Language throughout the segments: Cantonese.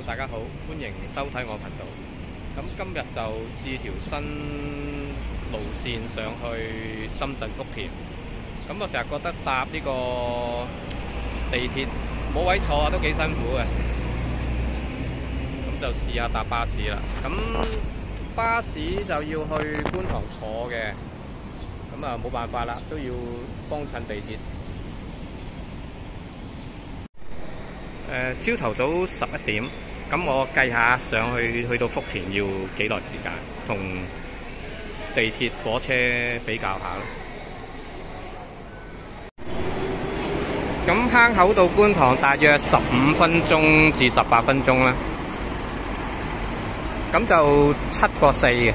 大家好，歡迎收睇我頻道。咁今日就試條新路線上去深圳福田。咁我成日覺得搭呢個地鐵冇位坐啊，都幾辛苦嘅。咁就試下搭巴士啦。咁巴士就要去觀塘坐嘅，咁啊冇辦法啦，都要幫襯地鐵。朝頭早11點，咁我計下上去到福田要幾耐時間，同地鐵火車比較下咯。咁坑口到觀塘大約15分鐘至18分鐘啦，咁就7個4嘅。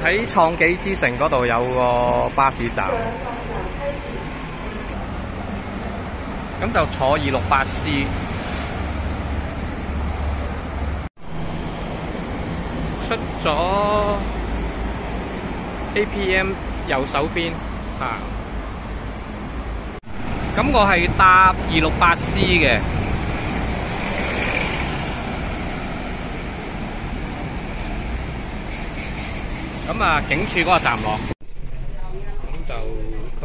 喺創紀之城嗰度有個巴士站。咁就坐268C， 出咗 APM 右手邊啊。咁我係搭268C 嘅。咁啊，警署嗰個站落。咁就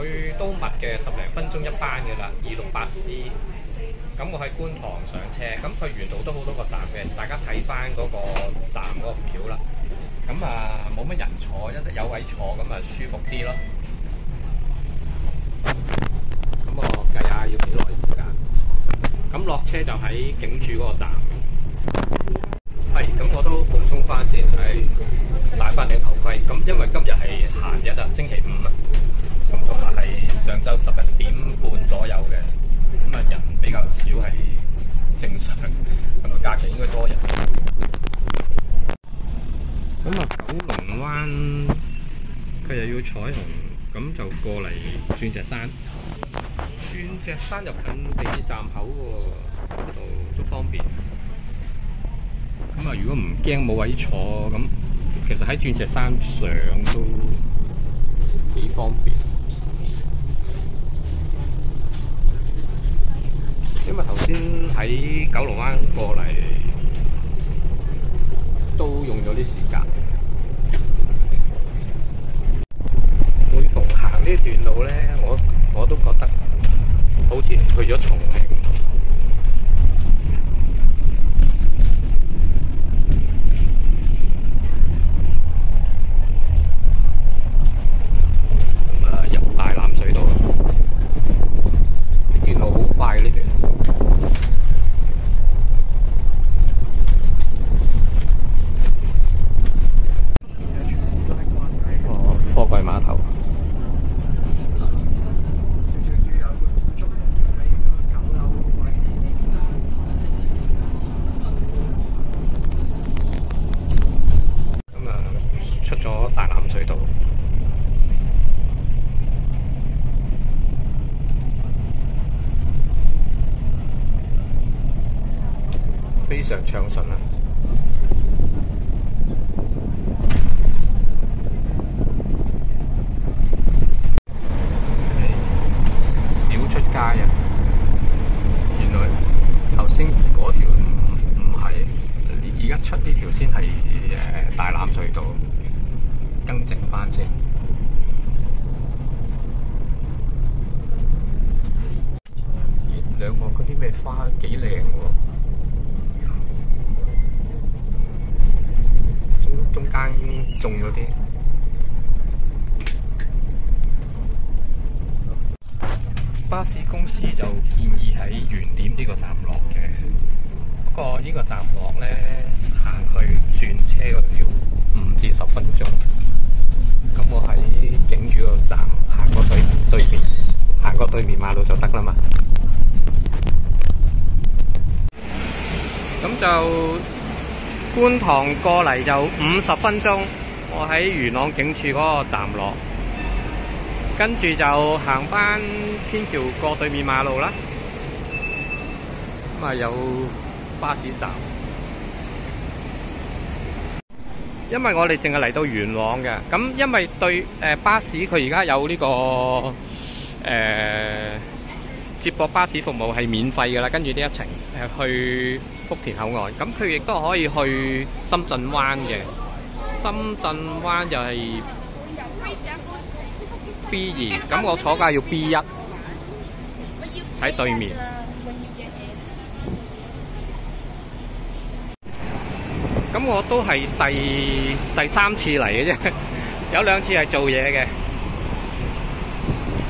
佢都密嘅，10零分鐘一班嘅啦，268C。咁我喺觀塘上車，咁佢沿途都好多個站嘅，大家睇翻嗰個站嗰個表啦。咁啊，冇乜人坐，一有位坐，咁啊舒服啲咯。咁我計下要幾耐時間。咁落車就喺警署嗰個站。係，咁我都補充翻先，戴翻頂頭盔。咁因為今日係閒日啊，星期5啊。咁同埋係上晝11點半左右嘅，咁啊人比較少係正常，咁啊假期應該多人。咁啊九龍灣佢又要彩虹，咁就過嚟鑽石山。鑽石山又近地鐵站口喎，嗰度都方便。咁啊如果唔驚冇位坐，咁其實喺鑽石山上都幾方便。因為頭先喺九龍灣過嚟都用咗啲時間。每逢行呢段路咧，我都覺得好似去咗重慶。入大欖隧道，呢段路好快嘅呢段。貨櫃碼頭。咁啊，出咗大欖隧道。非常暢順啊！少出街啊！原來頭先嗰條唔係，而家出呢條先係大欖隧道，更正返先。兩個嗰啲咩花幾靚喎！中間種咗啲巴士公司就建議喺原點呢個站落嘅，不過呢個站落咧行去轉車嗰度要5至10分鐘。咁我喺警署個站行過對面，行過對面馬路就得啦嘛。咁就觀塘過嚟就50分鐘，我喺元朗警署嗰個站落，跟住就行返天橋過對面馬路啦。咁啊有巴士站，因為我哋淨係嚟到元朗嘅，咁因為巴士佢而家有呢個接駁巴士服務係免費㗎啦，跟住呢一程去福田口岸。咁佢亦都可以去深圳灣嘅。深圳灣又係 B2，咁我坐架要 B1 喺對面。咁我都係第3次嚟嘅啫，有2次係做嘢嘅，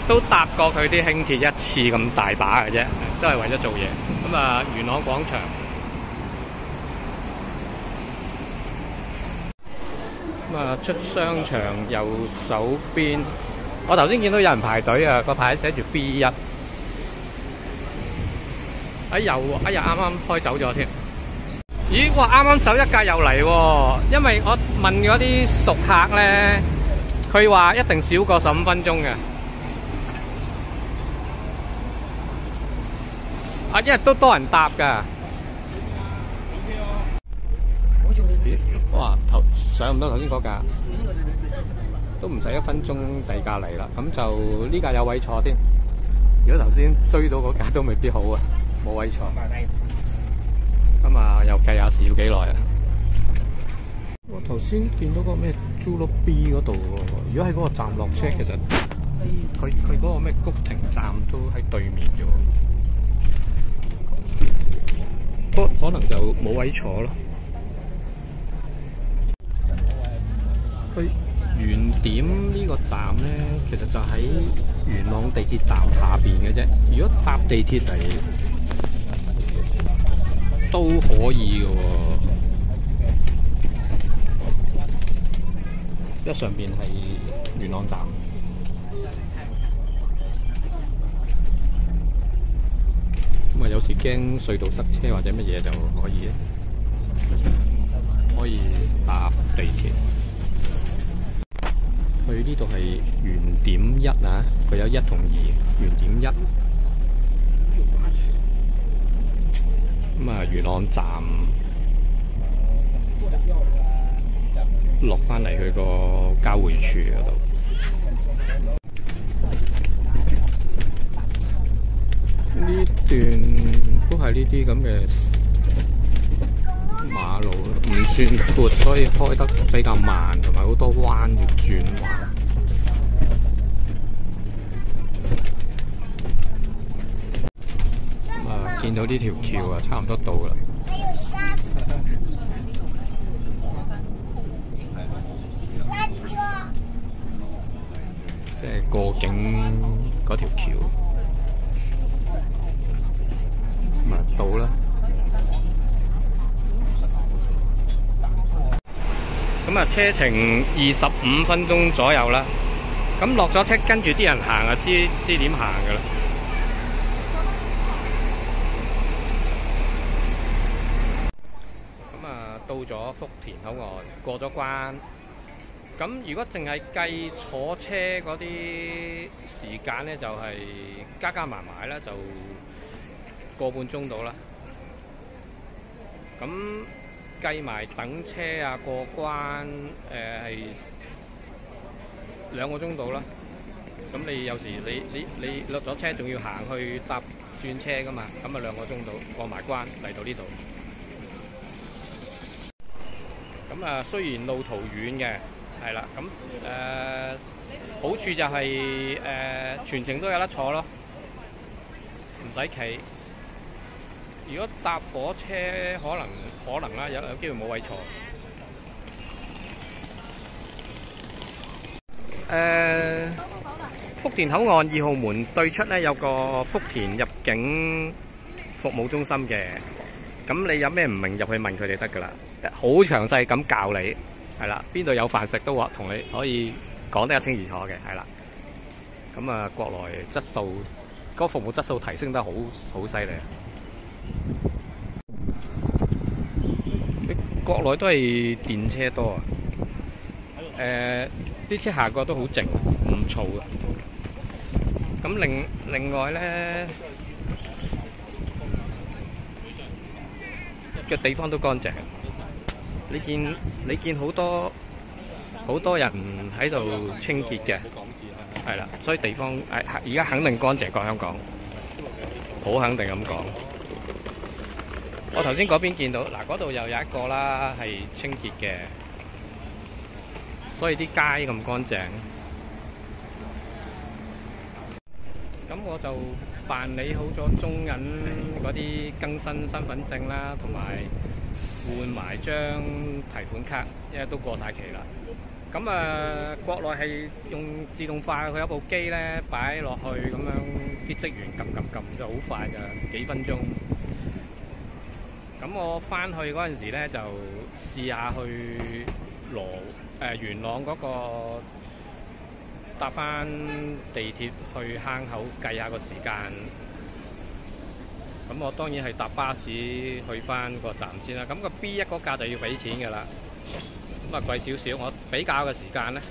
都搭過佢啲輕鐵1次咁大把嘅啫，都係為咗做嘢。咁啊，元朗廣場，咁啊出商場右手邊，我頭先見到有人排隊啊，個牌寫住 B1，哎呀啱啱開走咗添。咦！哇！啱啱走一架又嚟喎，因為我問嗰啲熟客咧，佢話一定少過15分鐘嘅。啊，因為都多人搭㗎。咦！哇！上唔到頭先嗰架，都唔使1分鐘，第二架嚟啦。咁就呢架有位坐添。如果頭先追到嗰架都未必好啊，冇位坐。咁啊，又計下時要幾耐啊？我頭先見到個咩 Jewel B 嗰度喎，如果喺嗰個站落車，其實佢嗰個咩谷亭站都喺對面嘅喎，可能就冇位坐咯。佢原點呢個站咧，其實就喺元朗地鐵站下邊嘅啫。如果搭地鐵嚟，都可以嘅喎，因為上邊係元朗站。咁啊，有時驚隧道塞車或者乜嘢就可以搭地鐵。佢呢度係原點1啊，佢有1同2，原點1。咁啊，元朗站落返嚟去個交匯處嗰度。呢段都係呢啲咁嘅馬路，唔算闊，所以開得比較慢，同埋好多彎要轉彎。見到呢條橋啊，差唔多到啦。即係過境嗰條橋，咁啊到啦。咁啊，車程25分鐘左右啦。咁落咗車，跟住啲人行啊，知點行㗎啦。到咗福田口岸，過咗關。咁如果淨係計坐車嗰啲時間咧，就係加埋啦，就個半鐘到啦。咁計埋等車啊、過關係2個鐘到啦。咁你有時你落咗車，仲要行去搭轉車噶嘛？咁啊2個鐘到過埋關嚟到呢度。咁啊，雖然路途遠嘅，係啦，咁好處就係全程都有得坐咯，唔使企。如果搭火車，可能啦，有機會冇位坐。福田口岸2號門對出咧有個福田入境服務中心嘅。咁你有咩唔明入去問佢哋得㗎啦，好詳細咁教你，係啦，邊度有飯食都話同你可以講得一清二楚嘅，係啦。咁啊，國內質素嗰個服務質素提升得好犀利啊！國內都係電車多啊，啲車行過都好靜，唔嘈嘅。咁另外咧，嘅地方都乾淨，你見好多人喺度清潔嘅，係啦，所以地方而家肯定乾淨過香港。好肯定咁講。我頭先嗰邊見到，嗱嗰度又有一個啦，係清潔嘅，所以啲街咁乾淨。咁我就辦理好咗中銀嗰啲更新身份證啦，同埋換埋張提款卡，因為都過晒期啦。咁國內係用自動化，佢有部機咧擺落去，咁樣啲職員撳就好快㗎，幾分鐘。咁我翻去嗰陣時咧，就試下去元朗嗰個搭翻地鐵去坑口計下個時間。咁我當然係搭巴士去翻個站先啦。咁個 B1 嗰架就要俾錢㗎啦。咁啊貴少少，我比較嘅時間咧，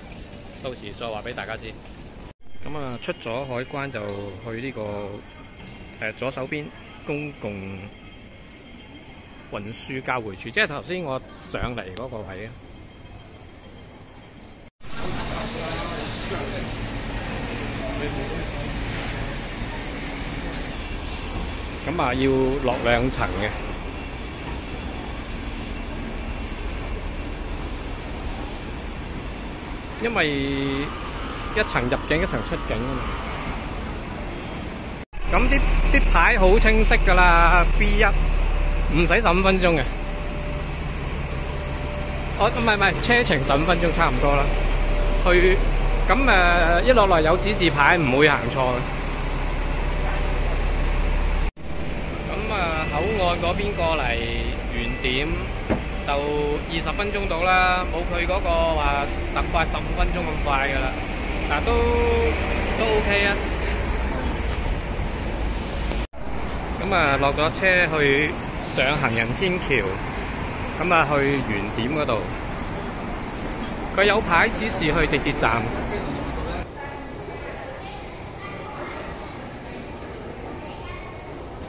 到時再話俾大家知。咁啊出咗海關就去呢個左手邊公共運輸交匯處，即係頭先我上嚟嗰個位啊。咁啊要落2層嘅。因為一層入境一層出境啊嘛。咁啲牌好清晰㗎啦 ，B1 唔使15分鐘嘅。唔係車程15分鐘差唔多啦。去咁一落嚟有指示牌，唔會行錯嘅。咁口岸嗰邊過嚟原點就20分鐘到啦，冇佢嗰個話特快15分鐘咁快㗎啦，但都 OK 啊。咁落咗車去上行人天橋，咁去原點嗰度，佢有牌指示去地鐵站。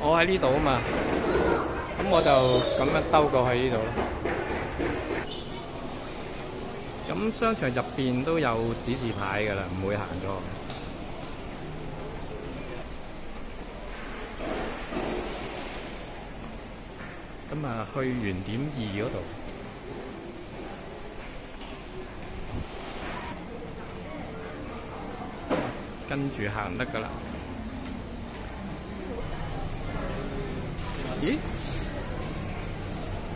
我喺呢度啊嘛，咁我就咁樣兜過去呢度咯。咁商場入邊都有指示牌㗎啦，唔會行咗。咁去原點2嗰度，跟住行得㗎啦。咦？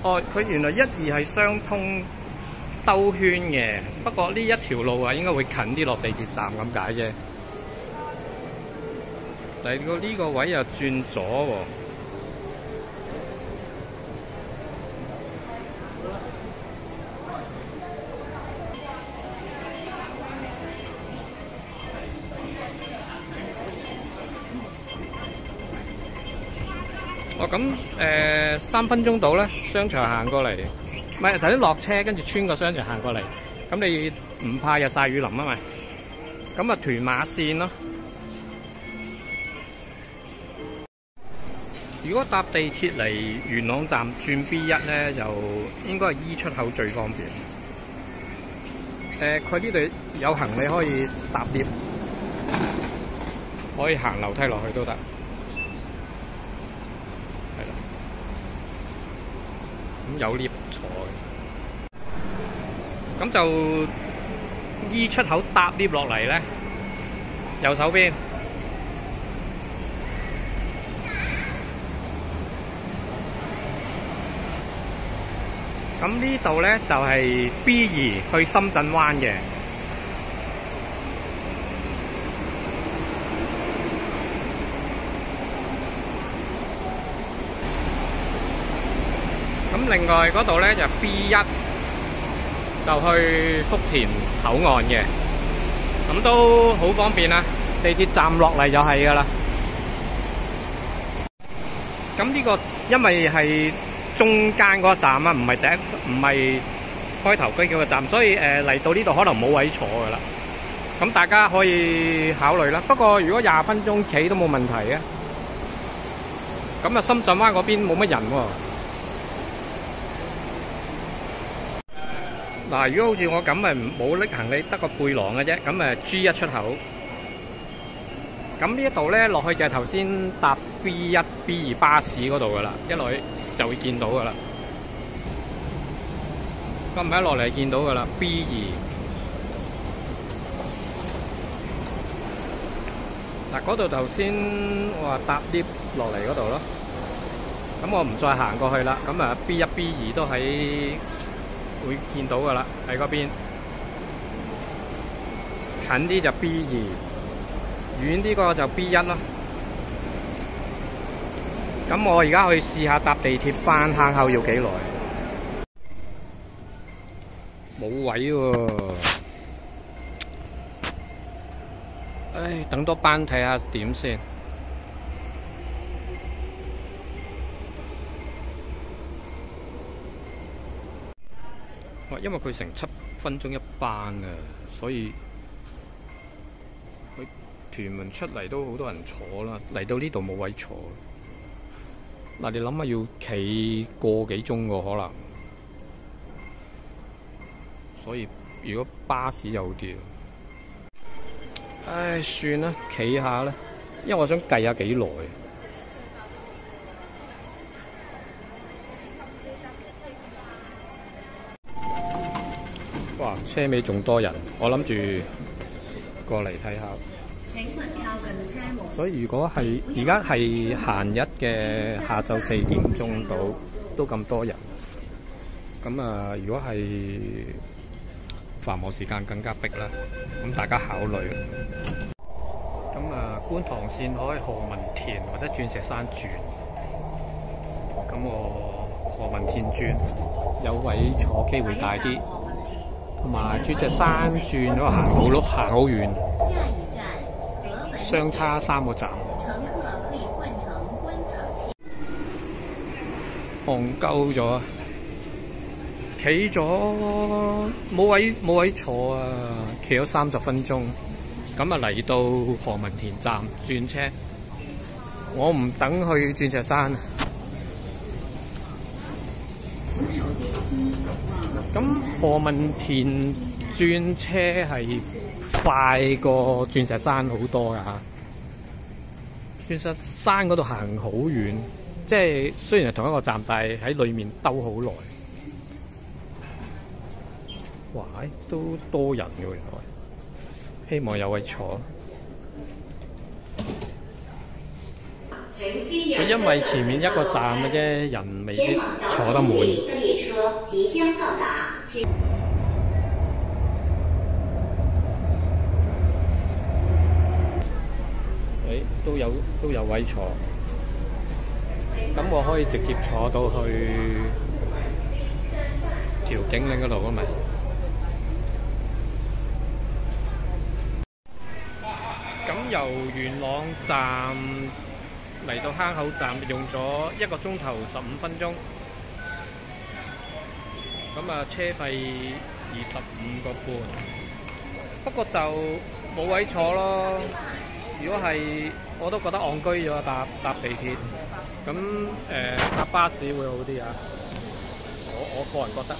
哦，佢原來1、2係相通兜圈嘅，不過呢一條路應該會近啲落地鐵站咁解啫。嚟到呢個位又轉左喎。咁3分鐘到咧，商場行過嚟，唔係頭先落車，跟住穿個商場行過嚟。咁你唔怕日曬雨淋啊嘛？咁屯馬線咯。如果搭地鐵嚟元朗站轉 B1咧，就應該係 E 出口最方便。佢呢度有行李可以搭 lift， 可以行樓梯落去都得。有 lift 坐嘅，咁就 E 出口搭 lift 落嚟咧，右手邊。咁呢度咧就係 B2去深圳灣嘅。咁另外嗰度咧就 B1 就去福田口岸嘅，咁都好方便啦。地鐵站落嚟就係㗎啦。咁呢個因為係中間嗰個站啊，唔係開頭嗰幾個站，所以嚟到呢度可能冇位坐㗎啦。咁大家可以考慮啦。不過如果20分鐘企都冇問題嘅。咁深圳灣嗰邊冇乜人喎。嗱，如果好似我咁冇拎行李，得個背囊嘅啫，咁G1 出口，咁呢一度咧落去就係頭先搭 B1、B2 巴士嗰度噶啦，一落去就會見到噶啦。咁唔係一落嚟見到噶啦 B2。嗱，嗰度頭先我話搭 lift 落嚟嗰度咯。咁我唔再行過去啦。咁啊 B1、B2 都喺會見到噶啦，喺嗰邊。近啲就 B2，遠啲個就 B1 咯。咁我而家去試下搭地鐵返坑口要幾耐？冇位喎，唉，等多班睇下點先。因為佢成7分鐘一班啊，所以佢屯門出嚟都好多人坐啦。嚟到呢度冇位坐，嗱，你諗下要企個幾鐘喎可能，所以如果巴士就好啲。唉，算啦，企下啦，因為我想計下幾耐。哇！車尾仲多人，我諗住過嚟睇下。所以如果係而家係閒日嘅下晝4點鐘到，都咁多人。咁啊，如果係繁忙時間更加逼啦，咁大家考慮。咁啊，觀塘線可以何文田或者鑽石山轉。咁我何文田轉有位坐機會大啲。同埋鑽石山轉嗰個行好遠，相差3個站。戇鳩咗，企咗冇位坐啊！企咗30分鐘，咁啊嚟到何文田站轉車，我唔等去鑽石山。咁何文田轉車係快過鑽石山好多㗎嚇，鑽石山嗰度行好遠，即係雖然係同一個站，但係喺裏面兜好耐。哇！都多人㗎原來，希望有位坐。佢因為前面一個站嘅啫，人未必坐得滿。都有位坐，咁我可以直接坐到去調景嶺嗰度啊咪。咁由元朗站嚟到坑口站用咗1個鐘頭15分鐘，咁啊車費25個半，不過就冇位坐咯。如果係我都覺得戇居咗，搭地鐵，咁搭巴士會好啲啊！我個人覺得。